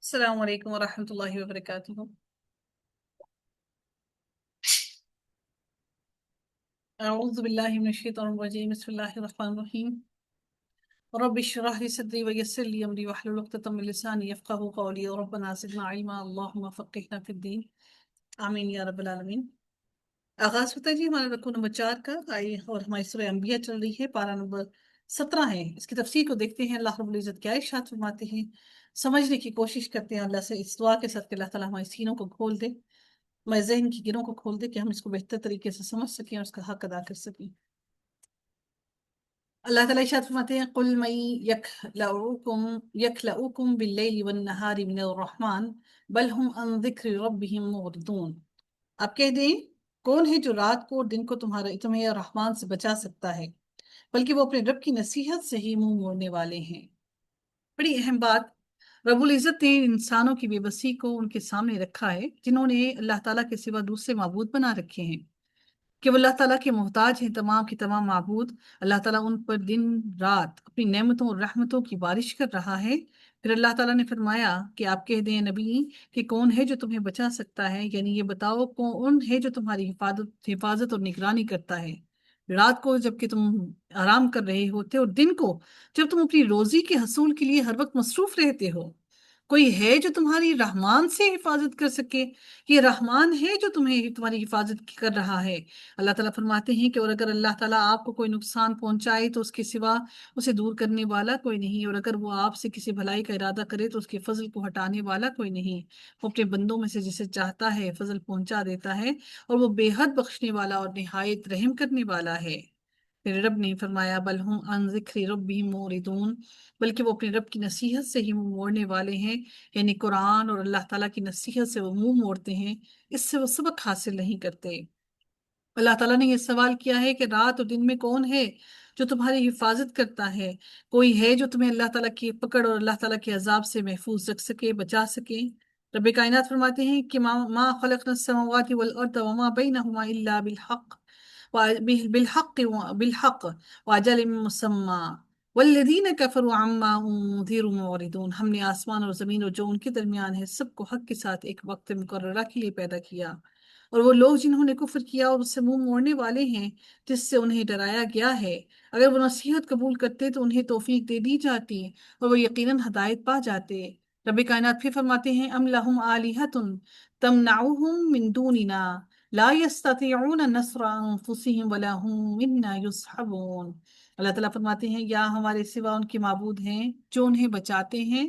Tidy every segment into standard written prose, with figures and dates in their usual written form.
السلام علیکم ورحمۃ اللہ وبرکاتہ۔ اعوذ باللہ من الشیطان الرجیم، بسم اللہ الرحمن الرحیم۔ رب اشرح لي صدری ویسر لي امری واحلل عقدۃ من لسانی یفقهوا قولی، ربنا زدنا علما اللهم فقهنا فی الدین، آمین یا رب العالمین۔ آغاز ہوتا ہے جی ہمارا رکوع نمبر 4 کا، آئیے، اور ہماری سورہ انبیاء چل رہی ہے، پارہ نمبر 17 ہے۔ اس کی تفسیر کو دیکھتے ہیں، اللہ رب العزت کیا ارشاد فرماتے ہیں، سمجھنے کی کوشش کرتے ہیں اللہ سے اس دعا کے ساتھ کہ اللہ تعالیٰ ہمارے سینوں کو کھول دے، ہمارے ذہن کی گروں کو کھول دے کہ ہم اس کو بہتر طریقے سے سمجھ سکیں اور اس کا حق ادا کر سکیں۔ اللہ تعالیٰ ارشاد فرماتے ہیں، قل من یکلؤکم باللیل والنہار من الرحمن بل ہم عن ذکر ربہم معرضون۔ آپ کہہ دیں، کون ہے جو رات کو اور دن کو تمہیں رحمان سے بچا سکتا ہے، بلکہ وہ اپنے رب کی نصیحت سے ہی منہ موڑنے والے ہیں۔ بڑی اہم بات، رب العزت نے انسانوں کی بے بسی کو ان کے سامنے رکھا ہے، جنہوں نے اللہ تعالیٰ کے سوا دوسرے معبود بنا رکھے ہیں، کہ وہ اللہ تعالیٰ کے محتاج ہیں تمام کی تمام معبود۔ اللہ تعالیٰ ان پر دن رات اپنی نعمتوں اور رحمتوں کی بارش کر رہا ہے۔ پھر اللہ تعالیٰ نے فرمایا کہ آپ کہہ دیں نبی کہ کون ہے جو تمہیں بچا سکتا ہے، یعنی یہ بتاؤ کون ہے جو تمہاری حفاظت اور نگرانی کرتا ہے رات کو جب کہ تم آرام کر رہے ہوتے، اور دن کو جب تم اپنی روزی کے حصول کے لیے ہر وقت مصروف رہتے ہو۔ کوئی ہے جو تمہاری رحمان سے حفاظت کر سکے؟ یہ رحمان ہے جو تمہاری حفاظت کر رہا ہے۔ اللہ تعالیٰ فرماتے ہیں کہ اور اگر اللہ تعالیٰ آپ کو کوئی نقصان پہنچائے تو اس کے سوا اسے دور کرنے والا کوئی نہیں، اور اگر وہ آپ سے کسی بھلائی کا ارادہ کرے تو اس کے فضل کو ہٹانے والا کوئی نہیں۔ وہ اپنے بندوں میں سے جسے چاہتا ہے فضل پہنچا دیتا ہے، اور وہ بے حد بخشنے والا اور نہایت رحم کرنے والا ہے۔ پھر رب نے فرمایا بل ہم عن ذکر ربہم معرضون، بلکہ وہ اپنے رب کی نصیحت سے ہی منہ موڑنے والے ہیں، یعنی قرآن اور اللہ تعالیٰ کی نصیحت سے وہ منہ موڑتے ہیں، اس سے وہ سبق حاصل نہیں کرتے۔ اللہ تعالیٰ نے یہ سوال کیا ہے کہ رات اور دن میں کون ہے جو تمہاری حفاظت کرتا ہے؟ کوئی ہے جو تمہیں اللہ تعالیٰ کی پکڑ اور اللہ تعالیٰ کے عذاب سے محفوظ رکھ سکے، بچا سکے؟ رب کائنات فرماتے ہیں کہ ما خلقنا السماوات والارض وما بینہما الا بالحق واجل مسمى والذین کفروا عما انذروا معرضون۔ ہم نے آسمان اور زمین اور جو ان کے درمیان ہے سب کو حق کے ساتھ ایک وقت مقررہ کے لیے پیدا کیا، اور وہ لوگ جنہوں نے کفر کیا اور اس سے منہ موڑنے والے ہیں جس سے انہیں ڈرایا گیا ہے، اگر وہ نصیحت قبول کرتے تو انہیں توفیق دے دی جاتی اور وہ یقیناً ہدایت پا جاتے۔ رب کائنات پھر فرماتے ہیں ام لہم آلہۃ تمنعہم من دوننا لا يستطيعون نصر انفسهم ولا هم منا يصحبون۔ اللہ تعالیٰ فرماتے ہیں یا ہمارے سوا ان کے معبود ہیں جو انہیں بچاتے ہیں،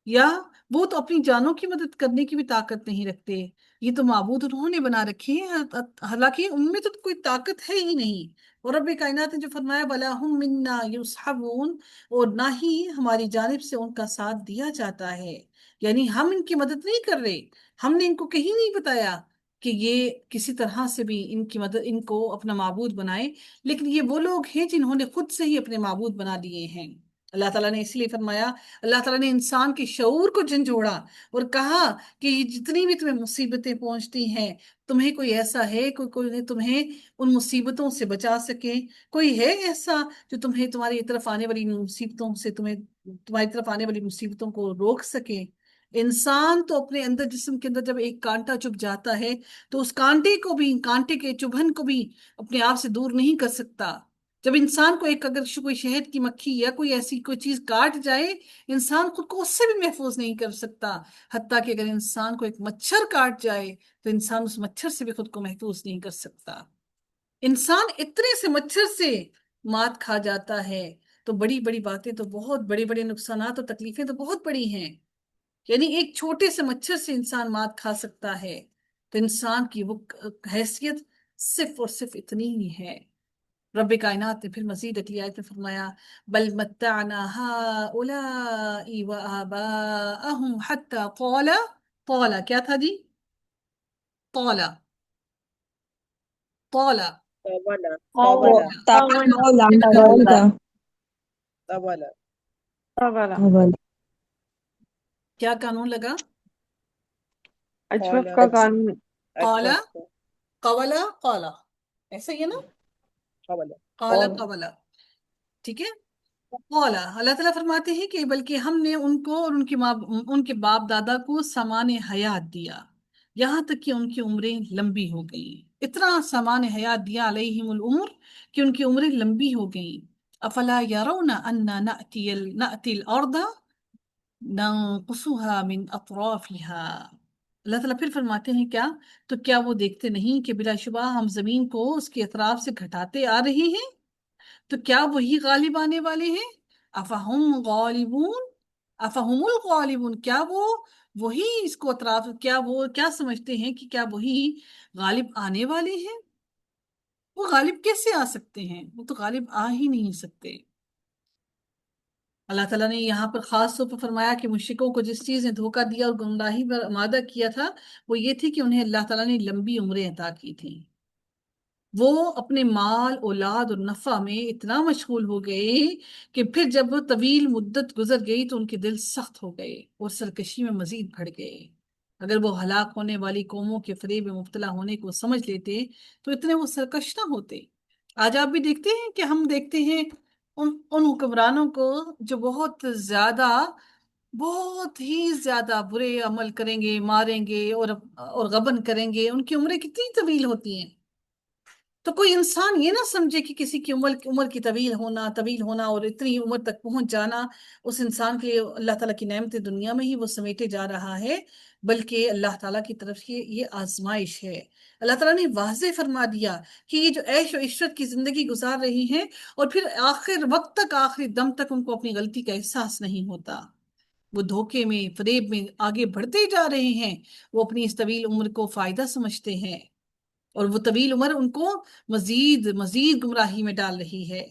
یا وہ تو اپنی جانوں کی مدد کرنے کی بھی طاقت نہیں رکھتے۔ یہ تو معبود انہوں نے بنا رکھے ہیں، حالانکہ ان میں تو کوئی طاقت ہے ہی نہیں۔ اور رب کائنات نے جو فرمایا بلا ہم منا یصحبون، اور نہ ہی ہماری جانب سے ان کا ساتھ دیا جاتا ہے، یعنی ہم ان کی مدد نہیں کر رہے، ہم نے ان کو کہیں نہیں بتایا کہ یہ کسی طرح سے بھی ان کی مدد، ان کو اپنا معبود بنائے، لیکن یہ وہ لوگ ہیں جنہوں نے خود سے ہی اپنے معبود بنا لیے ہیں۔ اللہ تعالیٰ نے اس لیے فرمایا، اللہ تعالیٰ نے انسان کے شعور کو جھنجھوڑا اور کہا کہ یہ جتنی بھی تمہیں مصیبتیں پہنچتی ہیں، تمہیں کوئی ایسا ہے کوئی تمہیں ان مصیبتوں سے بچا سکے؟ کوئی ہے ایسا جو تمہیں تمہاری طرف آنے والی مصیبتوں سے تمہاری طرف آنے والی مصیبتوں کو روک سکے؟ انسان تو اپنے اندر، جسم کے اندر جب ایک کانٹا چبھ جاتا ہے تو اس کانٹے کے چبھن کو بھی اپنے آپ سے دور نہیں کر سکتا۔ جب انسان کو اگر کوئی شہد کی مکھی یا کوئی ایسی کوئی چیز کاٹ جائے، انسان خود کو اس سے بھی محفوظ نہیں کر سکتا، حتیٰ کہ اگر انسان کو ایک مچھر کاٹ جائے تو انسان اس مچھر سے بھی خود کو محفوظ نہیں کر سکتا۔ انسان اتنے سے مچھر سے مات کھا جاتا ہے، تو بڑی بڑی باتیں تو بہت بڑے بڑے نقصانات اور تکلیفیں تو بہت بڑی ہیں، یعنی ایک چھوٹے سے مچھر سے انسان مات کھا سکتا ہے، تو انسان کی وہ حیثیت صرف اور صرف اتنی ہی ہے۔ رب کائنات نے پھر مزید اگلی آیت میں فرمایا بل متعنا هؤلاء وآباءهم حتى طال کیا تھا جی؟ طال طال طول طول طول طول طول طول طول طول کیا قانون لگا؟ اجوف قال کا قانون۔ قال أجوف قول قال، ایسا ہی ہے نا؟ قبل قال قول قول، ٹھیک ہے۔ قولا اللہ تعالیٰ فرماتے ہیں کہ بلکہ ہم نے ان کو اور ان کے باپ دادا کو سامان حیات دیا، یہاں تک کہ ان کی عمریں لمبی ہو گئیں، اتنا سامان حیات دیا علیہم العمر کہ ان کی عمریں لمبی ہو گئیں۔ افلا یرون انا نأتی الارض ننقصها من اطرافها، اللہ تعالیٰ پھر فرماتے ہیں تو کیا وہ دیکھتے نہیں کہ بلا شبہ ہم زمین کو اس کے اطراف سے گھٹاتے آ رہے ہیں؟ تو کیا وہی غالب آنے والے ہیں؟ افہم غالبون، افہم الغالبون، کیا وہی اس کو اطراف، کیا وہ کیا سمجھتے ہیں کہ کیا وہی غالب آنے والے ہیں؟ وہ غالب کیسے آ سکتے ہیں؟ وہ تو غالب آ ہی نہیں سکتے۔ اللہ تعالیٰ نے یہاں پر خاص طور پر فرمایا کہ مشرکوں کو جس چیز نے دھوکہ دیا اور گمراہی پر آمادہ کیا تھا وہ یہ تھی کہ انہیں اللہ تعالیٰ نے لمبی عمریں عطا کی تھیں۔ وہ اپنے مال اولاد اور نفع میں اتنا مشغول ہو گئے کہ پھر جب وہ طویل مدت گزر گئی تو ان کے دل سخت ہو گئے اور سرکشی میں مزید بڑھ گئے۔ اگر وہ ہلاک ہونے والی قوموں کے فریب میں مبتلا ہونے کو سمجھ لیتے تو اتنے وہ سرکش نہ ہوتے۔ آج آپ بھی دیکھتے ہیں کہ ہم دیکھتے ہیں ان حکمرانوں کو جو بہت ہی زیادہ برے عمل کریں گے، ماریں گے اور غبن کریں گے، ان کی عمریں کتنی طویل ہوتی ہیں۔ تو کوئی انسان یہ نہ سمجھے کہ کسی کی عمر کی طویل ہونا اور اتنی عمر تک پہنچ جانا اس انسان کے اللہ تعالیٰ کی نعمت دنیا میں ہی وہ سمیٹے جا رہا ہے، بلکہ اللہ تعالیٰ کی طرف سے یہ آزمائش ہے۔ اللہ تعالیٰ نے واضح فرما دیا کہ یہ جو عیش و عشرت کی زندگی گزار رہی ہیں اور پھر آخر وقت تک، آخری دم تک ان کو اپنی غلطی کا احساس نہیں ہوتا، وہ دھوکے میں فریب میں آگے بڑھتے جا رہے ہیں، وہ اپنی اس طویل عمر کو فائدہ سمجھتے ہیں اور وہ طویل عمر ان کو مزید مزید گمراہی میں ڈال رہی ہے۔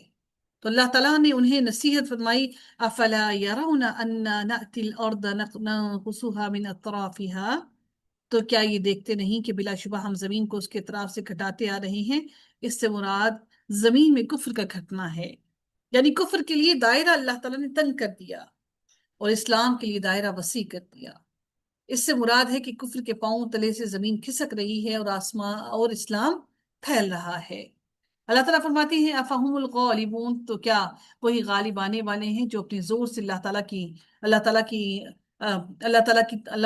تو اللہ تعالیٰ نے انہیں نصیحت فرمائی، افلا یرون انا نأتی الارض ننقصها من اطرافها، تو کیا یہ دیکھتے نہیں کہ بلا شبہ ہم زمین کو اس کے اطراف سے گھٹاتے آ رہے ہیں؟ اس سے مراد زمین میں کفر کا گھٹنا ہے، یعنی کفر کے لیے دائرہ اللہ تعالیٰ نے تنگ کر دیا اور اسلام کے لیے دائرہ وسیع کر دیا۔ اس سے مراد ہے کہ کفر کے پاؤں تلے سے زمین کھسک رہی ہے اور آسمان اور اسلام پھیل رہا ہے۔ اللہ تعالیٰ فرماتے ہیں افہم الغالبون، تو کیا وہی غالب آنے والے ہیں جو اپنے زور سے اللہ تعالیٰ کی اللہ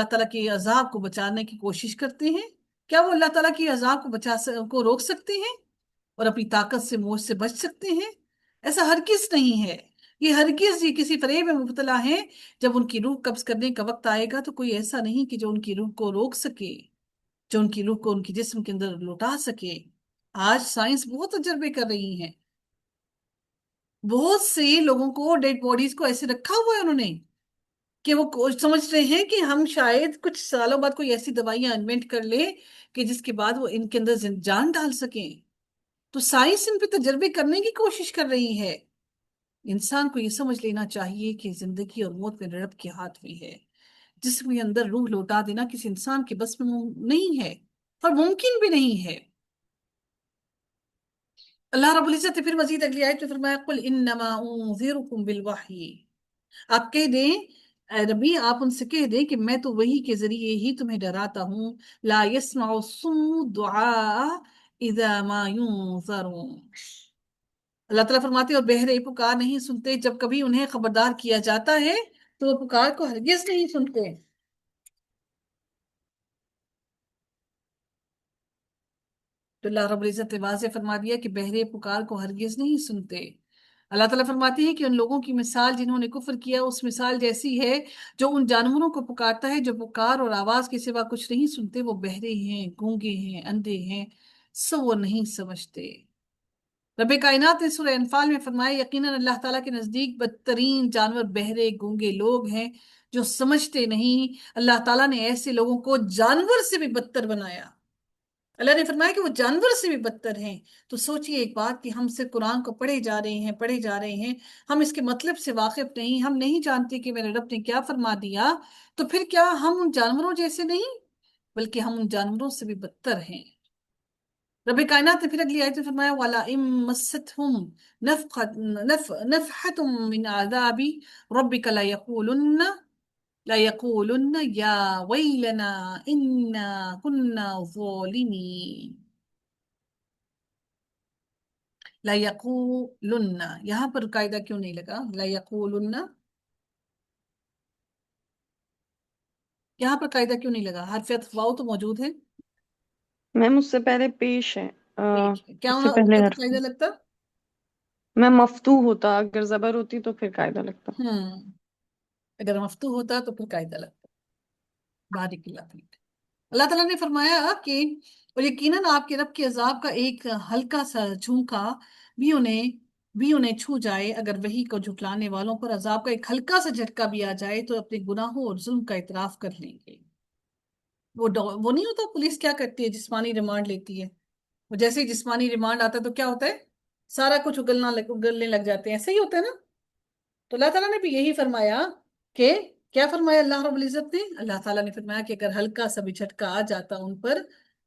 تعالیٰ کے عذاب کو بچانے کی کوشش کرتے ہیں؟ کیا وہ اللہ تعالیٰ کی عذاب کو روک سکتے ہیں اور اپنی طاقت سے موت سے بچ سکتے ہیں؟ ایسا ہرگز نہیں ہے۔ یہ کسی فریب میں مبتلا ہیں۔ جب ان کی روح قبض کرنے کا وقت آئے گا تو کوئی ایسا نہیں کہ جو ان کی روح کو روک سکے، جو ان کی روح کو ان کی جسم کے اندر لوٹا سکے۔ آج سائنس بہت تجربے کر رہی ہیں، بہت سے لوگوں کو ڈیڈ باڈیز کو ایسے رکھا ہوا ہے انہوں نے کہ وہ سمجھ رہے ہیں کہ ہم شاید کچھ سالوں بعد کوئی ایسی دوائیاں انوینٹ کر لیں کہ جس کے بعد وہ ان کے اندر جان ڈال سکیں۔ تو سائنس ان پہ تجربے کرنے کی کوشش کر رہی ہے۔ انسان کو یہ سمجھ لینا چاہیے کہ زندگی اور موت میرے رب کے ہاتھ میں ہے۔ جسم کے اندر روح لوٹا دینا کسی انسان کے بس میں نہیں ہے اور ممکن بھی نہیں ہے۔ اللہ رب العزت نے پھر مزید اگلی آیت میں فرمایا قل انما انذرکم بالوحی، آپ کہہ دیں اے نبی، آپ ان سے کہہ دیں کہ میں تو وحی کے ذریعے ہی تمہیں ڈراتا ہوں، لا يسمع الصم الدعاء اذا ما ينذرون، اللہ تعالیٰ فرماتے ہیں اور بہرے پکار نہیں سنتے جب کبھی انہیں خبردار کیا جاتا ہے تو وہ پکار کو ہرگز نہیں سنتے۔ تو اللہ رب العزت نے واضح فرما دیا کہ بہرے پکار کو ہرگز نہیں سنتے۔ اللہ تعالیٰ فرماتے ہیں کہ ان لوگوں کی مثال جنہوں نے کفر کیا اس مثال جیسی ہے جو ان جانوروں کو پکارتا ہے جو پکار اور آواز کے سوا کچھ نہیں سنتے، وہ بہرے ہیں، گونگے ہیں، اندھے ہیں، سو وہ نہیں سمجھتے۔ رب کائنات نے سورہ انفال میں فرمایا یقیناً اللہ تعالیٰ کے نزدیک بدترین جانور بہرے گونگے لوگ ہیں جو سمجھتے نہیں۔ اللہ تعالیٰ نے ایسے لوگوں کو جانور سے بھی بدتر بنایا۔ اللہ نے فرمایا کہ وہ جانور سے بھی بدتر ہیں۔ تو سوچئے ایک بات کہ ہم سے قرآن کو پڑھے جا رہے ہیں، ہم اس کے مطلب سے واقف نہیں، ہم نہیں جانتے کہ میرے رب نے کیا فرما دیا، تو پھر کیا ہم ان جانوروں جیسے نہیں، بلکہ ہم ان جانوروں سے بھی بدتر ہیں۔ رب کائنات نے پھر اگلی آیت میں فرمایا وَلَئِن مَسَّتْهُمْ نَفْحَةٌ مِّنْ عَذَابِ رَبِّكَ لَيَقُولُنَّ يَا وَيْلَنَا إِنَّا كُنَّا ظَالِمِينَ، لا یقولن، یہاں پر قاعدہ کیوں نہیں لگا لا یقولن؟ یہاں پر قاعدہ کیوں نہیں لگا؟ حرف عطف واو تو موجود ہے. میم اس سے پہلے پیش ہے، ٹھیک ہے، کیا اس سے پہلے کیا حرف قاعدہ لگتا؟ میں مفتوح ہوتا، اگر زبر ہوتی تو پھر قاعدہ لگتا۔ اگر مفتوح ہوتا تو پھر قاعدہ لگتا. بارک اللہ فیک. اللہ تعالیٰ نے فرمایا کہ اور یقیناً آپ کے رب کے عذاب کا ایک ہلکا سا جھونکا بھی انہیں چھو جائے، اگر وہی کو جھٹلانے والوں پر عذاب کا ایک ہلکا سا جھٹکا بھی آ جائے تو اپنے گناہوں اور ظلم کا اعتراف کر لیں گے. وہ نہیں ہوتا، پولیس کیا کرتی ہے؟ جسمانی ریمانڈ لیتی ہے. وہ جیسے ہی جسمانی ریمانڈ آتا ہے تو کیا ہوتا ہے؟ سارا کچھ اگلنے لگ جاتے ہیں. ایسے ہی ہوتا ہے نا. تو اللہ تعالیٰ نے بھی یہی فرمایا کہ کیا فرمایا اللہ رب العزت نے؟ اللہ تعالیٰ نے فرمایا کہ اگر ہلکا سا بھی جھٹکا آ جاتا ان پر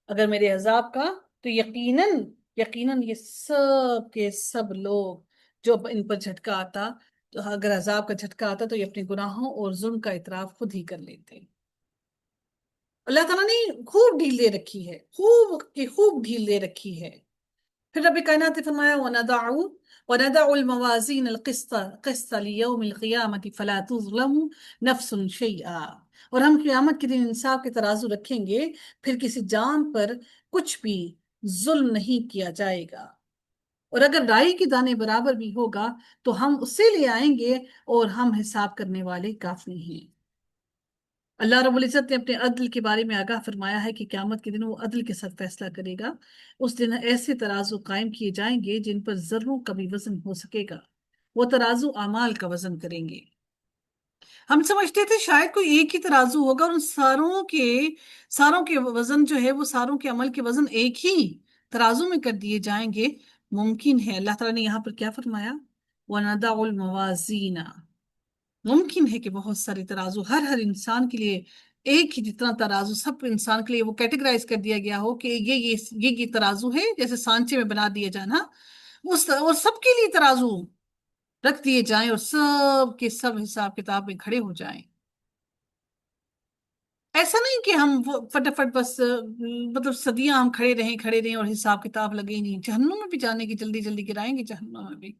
اگر میرے عذاب کا، تو یقیناً یہ سب کے سب لوگ جو ان پر جھٹکا آتا، تو اگر عذاب کا جھٹکا آتا تو یہ اپنے گناہوں اور ظلم کا اعتراف خود ہی کر لیتے. اللہ تعالیٰ نے خوب ڈھیل دے رکھی ہے، خوب ڈھیل دے رکھی ہے. پھر رب کائنات نے فرمایا وَنَدَعُ الْمَوَازِينَ الْقِسْطَ لِيَوْمِ الْقِيَامَةِ فَلَا تُظْلَمُ نَفْسٌ شَيْئًا، اور ہم قیامت کے دن انصاف کے ترازو رکھیں گے، پھر کسی جان پر کچھ بھی ظلم نہیں کیا جائے گا، اور اگر رائی کے دانے برابر بھی ہوگا تو ہم اسے لے آئیں گے، اور ہم حساب کرنے والے کافی ہیں. اللہ رب العزت نے اپنے عدل کے بارے میں آگاہ فرمایا ہے کہ قیامت کے دن وہ عدل کے ساتھ فیصلہ کرے گا. اس دن ایسے ترازو قائم کیے جائیں گے جن پر ذروں کا بھی وزن ہو سکے گا. وہ ترازو اعمال کا وزن کریں گے. ہم سمجھتے تھے شاید کوئی ایک ہی ترازو ہوگا اور ان ساروں کے وزن جو ہے وہ ساروں کے عمل کے وزن ایک ہی ترازو میں کر دیے جائیں گے. ممکن ہے. اللہ تعالیٰ نے یہاں پر کیا فرمایا؟ وَنَدَعُ الْمَوَازِينَ. ممکن ہے کہ بہت سارے ترازو ہر انسان کے لیے ایک ہی جتنا ترازو سب انسان کے لیے وہ کیٹیگرائز کر دیا گیا ہو کہ یہ ترازو ہے، جیسے سانچے میں بنا دیا جانا، اور سب کے لیے ترازو رکھ دیے جائیں اور سب کے سب حساب کتاب میں کھڑے ہو جائیں. ایسا نہیں کہ ہم فٹافٹ بس مطلب صدیاں ہم کھڑے رہیں اور حساب کتاب لگے ہی نہیں. جہنم میں بھی جانے کی جلدی جلدی گرائیں گے. جہنم میں بھی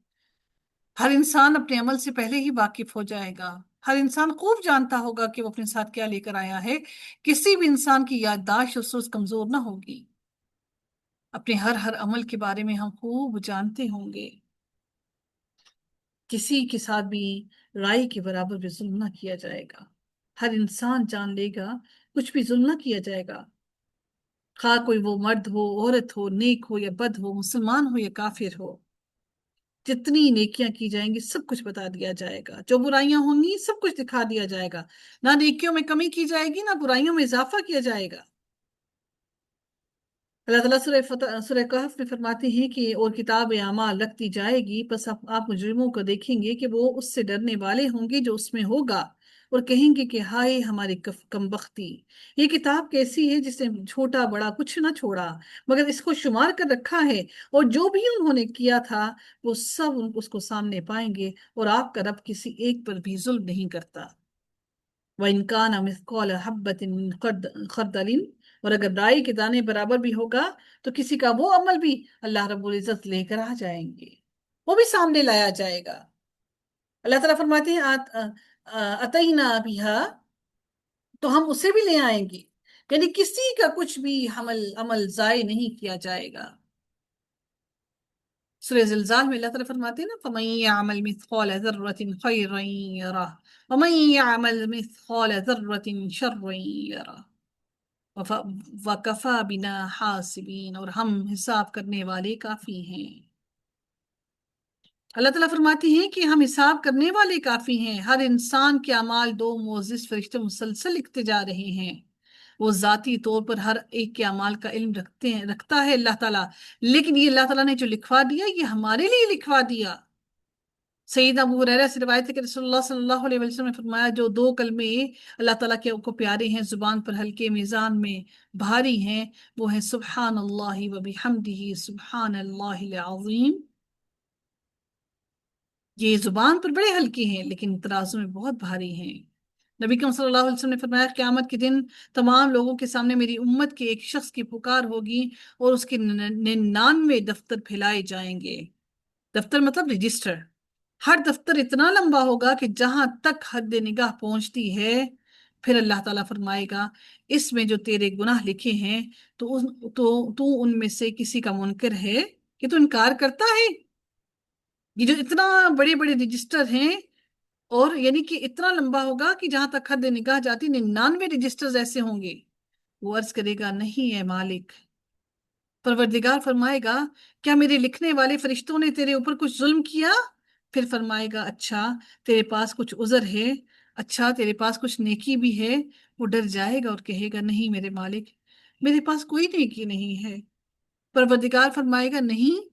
ہر انسان اپنے عمل سے پہلے ہی واقف ہو جائے گا. ہر انسان خوب جانتا ہوگا کہ وہ اپنے ساتھ کیا لے کر آیا ہے. کسی بھی انسان کی یادداشت اس روز کمزور نہ ہوگی. اپنے ہر عمل کے بارے میں ہم خوب جانتے ہوں گے. کسی کے ساتھ بھی رائے کے برابر بھی ظلم نہ کیا جائے گا. ہر انسان جان لے گا کچھ بھی ظلم نہ کیا جائے گا. خواہ کوئی وہ مرد ہو، عورت ہو، نیک ہو یا بد ہو، مسلمان ہو یا کافر ہو. جتنی نیکیاں کی جائیں گی سب کچھ بتا دیا جائے گا. جو برائیاں ہوں گی سب کچھ دکھا دیا جائے گا. نہ نیکیوں میں کمی کی جائے گی، نہ برائیوں میں اضافہ کیا جائے گا. اللہ تعالیٰ سورہ کہف میں فرماتے ہیں کہ اور کتاب اعمال رکھ دی جائے گی، پس آپ مجرموں کو دیکھیں گے کہ وہ اس سے ڈرنے والے ہوں گے جو اس میں ہوگا، اور کہیں گے کہ ہائے ہماری کم بختی. یہ کتاب کیسی ہے جس نے چھوٹا بڑا کچھ نہ چھوڑا مگر اس کو شمار کر رکھا ہے، اور جو بھی انہوں نے کیا تھا وہ سب اس کو سامنے پائیں گے، اور آپ کا رب کسی ایک پر بھی ظلم نہیں کرتا. وَإِنْ كَانَ مِثْقَالَ حَبَّةٍ مِّن خَرْدَلٍ، اور اگر رائی کے دانے برابر بھی ہوگا تو کسی کا وہ عمل بھی اللہ رب العزت لے کر آ جائیں گے، وہ بھی سامنے لایا جائے گا. اللہ تعالیٰ فرماتے ہیں اتینا بہا، تو ہم اسے بھی لے آئیں گے. یعنی کسی کا کچھ بھی عمل ضائع نہیں کیا جائے گا. سورہ زلزال میں اللہ تعالیٰ فرماتے ہیں نا فَمَن يَعْمَلْ مِثْقَالَ ذَرَّةٍ خَيْرًا يَرَهُ وَمَن يَعْمَلْ مِثْقَالَ ذَرَّةٍ شَرًّا يَرَهُ وَكَفَى بِنَا حَاسِبِينَ، اور ہم حساب کرنے والے کافی ہیں. اللہ تعالیٰ فرماتے ہیں کہ ہم حساب کرنے والے کافی ہیں. ہر انسان کے اعمال دو معزز فرشتے مسلسل لکھتے جا رہے ہیں. وہ ذاتی طور پر ہر ایک کے اعمال کا علم رکھتا ہے اللہ تعالیٰ، لیکن یہ اللہ تعالیٰ نے جو لکھوا دیا یہ ہمارے لیے لکھوا دیا. سیدنا ابو ہریرہ سے روایت ہے کہ رسول اللہ صلی اللہ علیہ وسلم نے فرمایا جو دو کلمے اللہ تعالیٰ کے کو پیارے ہیں، زبان پر ہلکے، میزان میں بھاری ہیں، وہ ہیں سبحان اللہ و بحمدہ سبحان اللہ العظیم. یہ زبان پر بڑے ہلکے ہیں لیکن ترازو میں بہت بھاری ہیں. نبی کریم صلی اللہ علیہ وسلم نے فرمایا قیامت کے دن تمام لوگوں کے سامنے میری امت کے ایک شخص کی پکار ہوگی اور اس کے 99 دفتر پھیلائے جائیں گے. دفتر مطلب رجسٹر. ہر دفتر اتنا لمبا ہوگا کہ جہاں تک حد نگاہ پہنچتی ہے. پھر اللہ تعالیٰ فرمائے گا اس میں جو تیرے گناہ لکھے ہیں تو ان میں سے کسی کا منکر ہے کہ تو انکار کرتا ہے. یہ جو اتنا بڑے بڑے رجسٹر ہیں، اور یعنی کہ اتنا لمبا ہوگا کہ جہاں تک حد نگاہ جاتی 99 رجسٹر ایسے ہوں گے. وہ عرض کرے گا نہیں ہے مالک. پروردگار فرمائے گا کیا میرے لکھنے والے فرشتوں نے تیرے اوپر کچھ ظلم کیا؟ پھر فرمائے گا اچھا تیرے پاس کچھ عذر ہے، اچھا تیرے پاس کچھ نیکی بھی ہے. وہ ڈر جائے گا اور کہے گا نہیں میرے مالک، میرے پاس کوئی نیکی نہیں ہے. پروردگار فرمائے گا نہیں،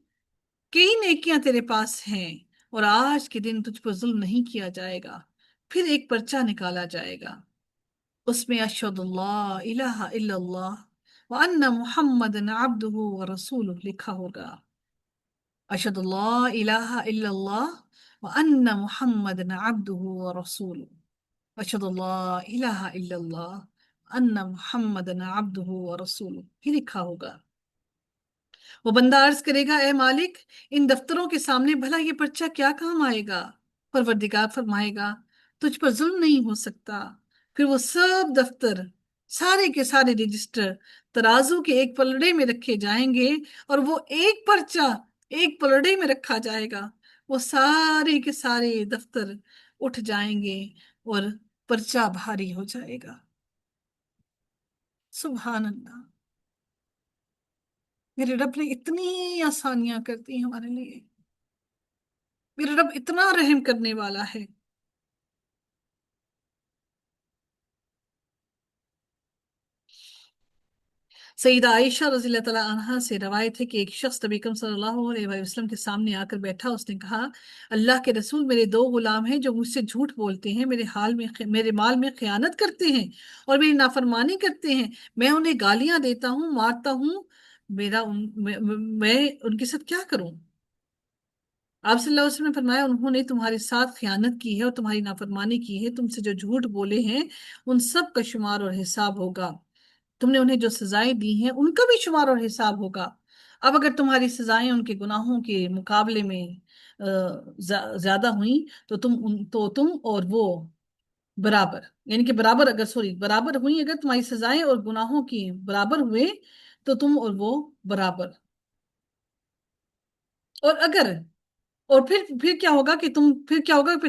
کئی نیکیاں تیرے پاس ہیں، اور آج کے دن تجھ پر ظلم نہیں کیا جائے گا. پھر ایک پرچہ نکالا جائے گا، اس میں اشہد اللہ الہ الا اللہ وان محمد عبدہ ورسولہ لکھا ہوگا. اشہد اللہ الہ الا اللہ وان محمد عبدہ ورسولہ. اشہد اللہ الہ الا اللہ ان محمد عبدہ ورسولہ یہ لکھا ہوگا. وہ بندہ عرض کرے گا اے مالک، ان دفتروں کے سامنے بھلا یہ پرچہ کیا کام آئے گا؟ پروردگار فرمائے گا تجھ پر ظلم نہیں ہو سکتا. پھر وہ سب دفتر، سارے کے سارے رجسٹر ترازو کے ایک پلڑے میں رکھے جائیں گے، اور وہ ایک پرچہ ایک پلڑے میں رکھا جائے گا. وہ سارے کے سارے دفتر اٹھ جائیں گے اور پرچہ بھاری ہو جائے گا. سبحان اللہ. میرے رب نے اتنی آسانیاں کرتی ہیں ہمارے لیے. میرا رب اتنا رحم کرنے والا ہے. سیدہ عائشہ رضی اللہ تعالیٰ عنہا سے روایت ہے کہ ایک شخص نبی اکرم صلی اللہ علیہ وآلہ وسلم کے سامنے آ کر بیٹھا. اس نے کہا اللہ کے رسول، میرے 2 غلام ہیں جو مجھ سے جھوٹ بولتے ہیں، میرے مال میں خیانت کرتے ہیں اور میری نافرمانی کرتے ہیں. میں انہیں گالیاں دیتا ہوں، مارتا ہوں. میں ان کے ساتھ کیا کروں؟ آپ صلی اللہ علیہ وسلم نے فرمایا انہوں نے تمہارے ساتھ خیانت کی ہے اور تمہاری نافرمانی کی ہے. تم سے جو جھوٹ بولے ہیں ان سب کا شمار اور حساب ہوگا. تم نے انہیں جو سزائیں دی ہیں ان کا بھی شمار اور حساب ہوگا. اب اگر تمہاری سزائیں ان کے گناہوں کے مقابلے میں زیادہ ہوئیں تو تم اور وہ برابر، یعنی کہ برابر ہوئیں. اگر تمہاری سزائیں اور گناہوں کی برابر ہوئے تو تم اور وہ برابر. اور پھر کیا ہوگا کہ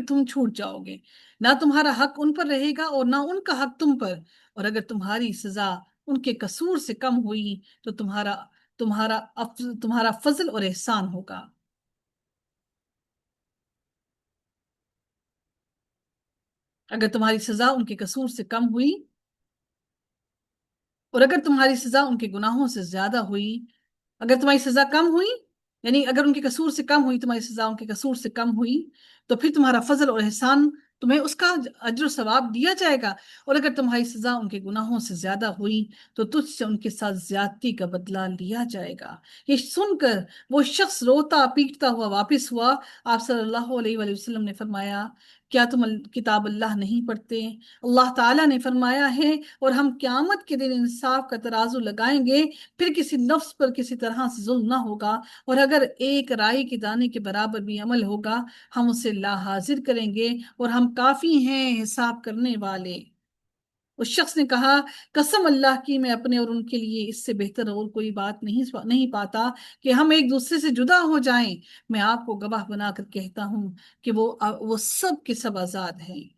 تم چھوٹ جاؤ گے. نہ تمہارا حق ان پر رہے گا اور نہ ان کا حق تم پر. اور اگر تمہاری سزا ان کے قصور سے کم ہوئی تو تمہارا فضل اور احسان ہوگا. اگر تمہاری سزا ان کے قصور سے کم ہوئی اور اگر تمہاری سزا ان کے گناہوں سے زیادہ ہوئی، اگر تمہاری سزا کم ہوئی یعنی اگر ان کے قصور سے کم ہوئی، تمہاری سزا ان کے قصور سے کم ہوئی تو پھر تمہارا فضل اور احسان تمہیں اس کا اجر و ثواب دیا جائے گا. اور اگر تمہاری سزا ان کے گناہوں سے زیادہ ہوئی تو تجھ سے ان کے ساتھ زیادتی کا بدلہ لیا جائے گا. یہ سن کر وہ شخص روتا پیٹتا ہوا واپس ہوا. آپ صلی اللہ علیہ وآلہ وسلم نے فرمایا کیا تم کتاب اللہ نہیں پڑھتے؟ اللہ تعالیٰ نے فرمایا ہے اور ہم قیامت کے دن انصاف کا ترازو لگائیں گے، پھر کسی نفس پر کسی طرح سے ظلم نہ ہوگا، اور اگر ایک رائی کے دانے کے برابر بھی عمل ہوگا ہم اسے لا حاضر کریں گے، اور ہم کافی ہیں حساب کرنے والے. اس شخص نے کہا قسم اللہ کی میں اپنے اور ان کے لیے اس سے بہتر اور کوئی بات نہیں پاتا کہ ہم ایک دوسرے سے جدا ہو جائیں. میں آپ کو گواہ بنا کر کہتا ہوں کہ وہ سب کے سب آزاد ہیں.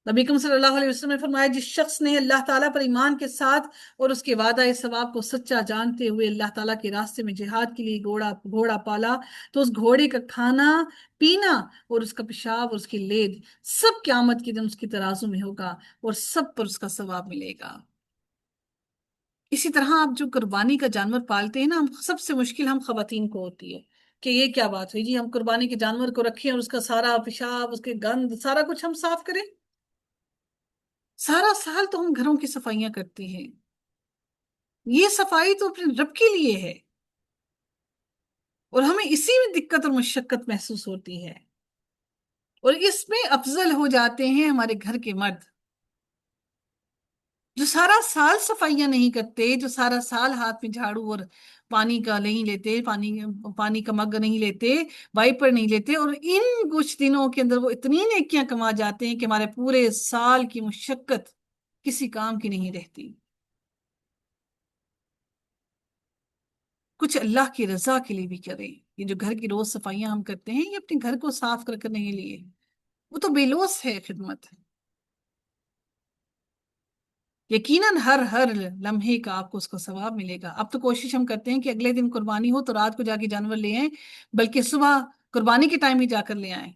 نبی اکرم صلی اللہ علیہ وسلم نے فرمایا جس شخص نے اللہ تعالیٰ پر ایمان کے ساتھ اور اس کے وعدہ ثواب کو سچا جانتے ہوئے اللہ تعالیٰ کے راستے میں جہاد کے لیے گھوڑا پالا تو اس گھوڑے کا کھانا پینا اور اس کا پیشاب اور اس کی لید سب قیامت کے دن اس کی ترازو میں ہوگا اور سب پر اس کا ثواب ملے گا. اسی طرح آپ جو قربانی کا جانور پالتے ہیں نا، سب سے مشکل ہم خواتین کو ہوتی ہے کہ یہ کیا بات ہوئی جی ہم قربانی کے جانور کو رکھیں اور اس کا سارا پیشاب، اس کے گند، سارا کچھ ہم صاف کریں. سارا سال تو ہم گھروں کی صفائیاں کرتے ہیں. یہ صفائی تو اپنے رب کے لیے ہے اور ہمیں اسی میں دقت اور مشقت محسوس ہوتی ہے، اور اس میں افضل ہو جاتے ہیں ہمارے گھر کے مرد. جو سارا سال صفائیاں نہیں کرتے، جو سارا سال ہاتھ میں جھاڑو اور پانی کا نہیں لیتے، پانی کا مگ نہیں لیتے، وائپر نہیں لیتے، اور ان کچھ دنوں کے اندر وہ اتنی نیکیاں کما جاتے ہیں کہ ہمارے پورے سال کی مشقت کسی کام کی نہیں رہتی. کچھ اللہ کی رضا کے لیے بھی کریں. یہ جو گھر کی روز صفائیاں ہم کرتے ہیں، یہ اپنے گھر کو صاف کرنے کے لیے، وہ تو بے لوث ہے خدمت. یقیناً ہر لمحے کا آپ کو اس کا ثواب ملے گا. اب تو کوشش ہم کرتے ہیں کہ اگلے دن قربانی ہو تو رات کو جا کے جانور لے آئیں، بلکہ صبح قربانی کے ٹائم ہی جا کر لے آئیں.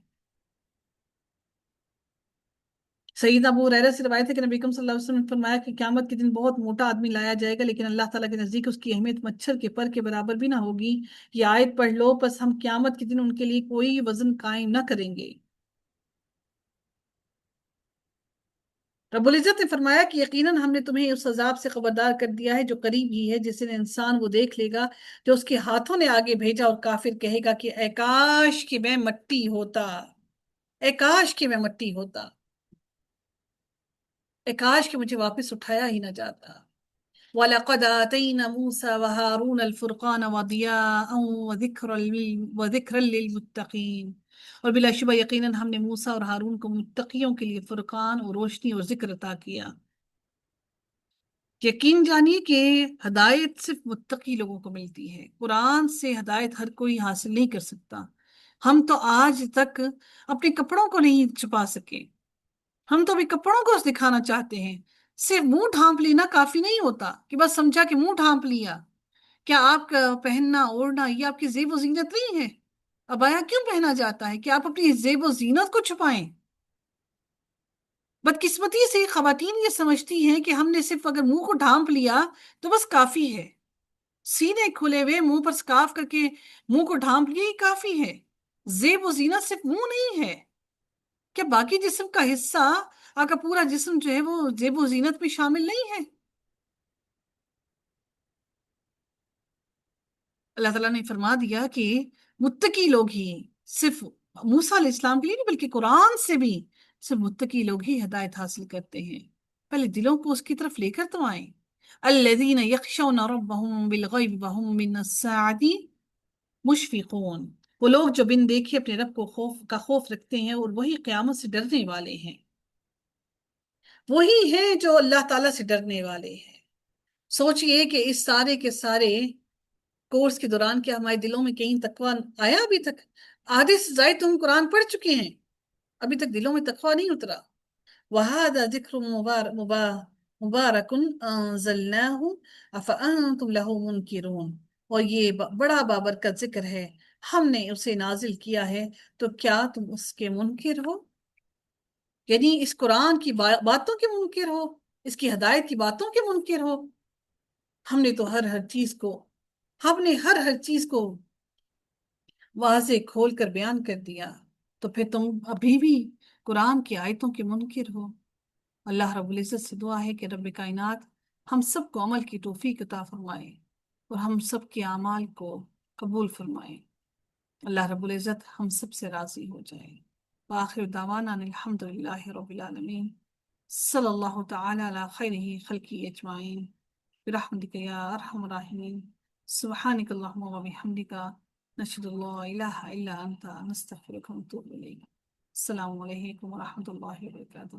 سیدنا ابو ہریرہ سے روایت ہے کہ نبی اکرم صلی اللہ علیہ وسلم نے فرمایا کہ قیامت کے دن بہت موٹا آدمی لایا جائے گا، لیکن اللہ تعالیٰ کے نزدیک اس کی اہمیت مچھر کے پر کے برابر بھی نہ ہوگی. یہ آیت پڑھ لو، بس ہم قیامت کے دن ان کے لیے کوئی وزن قائم نہ کریں گے. رب العزت نے فرمایا کہ یقیناً ہم نے تمہیں اس عذاب سے خبردار کر دیا ہے جو قریب ہی ہے، جس دن انسان وہ دیکھ لے گا جو اس کے ہاتھوں نے آگے بھیجا، اور کافر کہے گا کہ اے کاش کہ میں مٹی ہوتا، اے کاش کہ میں مٹی ہوتا، اے کاش کہ مجھے واپس اٹھایا ہی نہ جاتا. وَلَقَدْ آتَيْنَا مُوسَى وَهَارُونَ الْفُرْقَانَ وَضِيَاءً وَذِكْرًا لِلْمُتَّقِينَ. اور بلا شبہ یقیناً ہم نے موسیٰ اور ہارون کو متقیوں کے لیے فرقان اور روشنی اور ذکر عطا کیا. یقین جانیے کہ ہدایت صرف متقی لوگوں کو ملتی ہے. قرآن سے ہدایت ہر کوئی حاصل نہیں کر سکتا. ہم تو آج تک اپنے کپڑوں کو نہیں چھپا سکے. ہم تو ابھی کپڑوں کو دکھانا چاہتے ہیں. صرف منہ ڈھانپ لینا کافی نہیں ہوتا کہ بس سمجھا کہ منہ ڈھانپ لیا. کیا آپ کا پہننا اوڑھنا یہ آپ کی زیب و زینت نہیں ہے؟ عبایا کیوں پہنا جاتا ہے؟ کہ آپ اپنی زیب و زینت کو چھپائیں؟ بدقسمتی سے خواتین یہ سمجھتی ہیں کہ ہم نے صرف اگر منہ کو ڈھانپ لیا تو بس کافی ہے. سینے کھلے ہوئے منہ پر سکارف کر کے منہ کو ڈھانپ لیا ہی کافی ہے. زیب و زینت صرف منہ نہیں ہے. کیا باقی جسم کا حصہ، آپ کا پورا جسم جو ہے وہ زیب و زینت میں شامل نہیں ہے؟ اللہ تعالیٰ نے فرما دیا کہ متقی لوگ ہی، صرف موسیٰ علیہ السلام کے لیے نہیں بلکہ قرآن سے بھی صرف متقی لوگ ہی ہدایت حاصل کرتے ہیں. پہلے دلوں کو اس کی طرف لے کر تو آئیں. الذین یخشون ربهم بالغیب وهم من الساعة مشفقون. وہ لوگ جو بن دیکھے اپنے رب کو خوف رکھتے ہیں اور وہی قیامت سے ڈرنے والے ہیں. وہی ہیں جو اللہ تعالیٰ سے ڈرنے والے ہیں. سوچئے کہ اس سارے کے سارے کورس کے دوران کیا ہمارے دلوں میں کہیں تقویٰ آیا؟ ابھی تک آدھے سے زائد تم قرآن پڑھ چکے ہیں، ابھی تک دلوں میں تقویٰ نہیں اترا. وَهَذَا ذِكْرٌ مُبَارَكٌ أَنزَلْنَاهُ أَفَأَنْتُمْ لَهُ مُنْكِرُونَ. اور یہ بڑا بابرکت ذکر ہے، ہم نے اسے نازل کیا ہے، تو کیا تم اس کے منکر ہو؟ یعنی اس قرآن کی باتوں کے منکر ہو، اس کی ہدایت کی باتوں کے منکر ہو. ہم نے تو ہر چیز کو، ہم نے ہر چیز کو واضح کھول کر بیان کر دیا، تو پھر تم ابھی بھی قرآن کی آیتوں کے منکر ہو. اللہ رب العزت سے دعا ہے کہ رب کائنات ہم سب کو عمل کی توفیق عطا فرمائے اور ہم سب کے اعمال کو قبول فرمائے. اللہ رب العزت ہم سب سے راضی ہو جائے. وآخر دعوانا الحمد للہ رب العالمین. صلی اللہ تعالی علی خیرہ خلقہ اجمعین برحمتک یا ارحم الراحمین. سبحانک اللہم و بحمدک نشہد ان لا الہ الا انت نستغفرک ونتوب الیک. السلام علیکم ورحمۃ اللہ وبرکاتہ.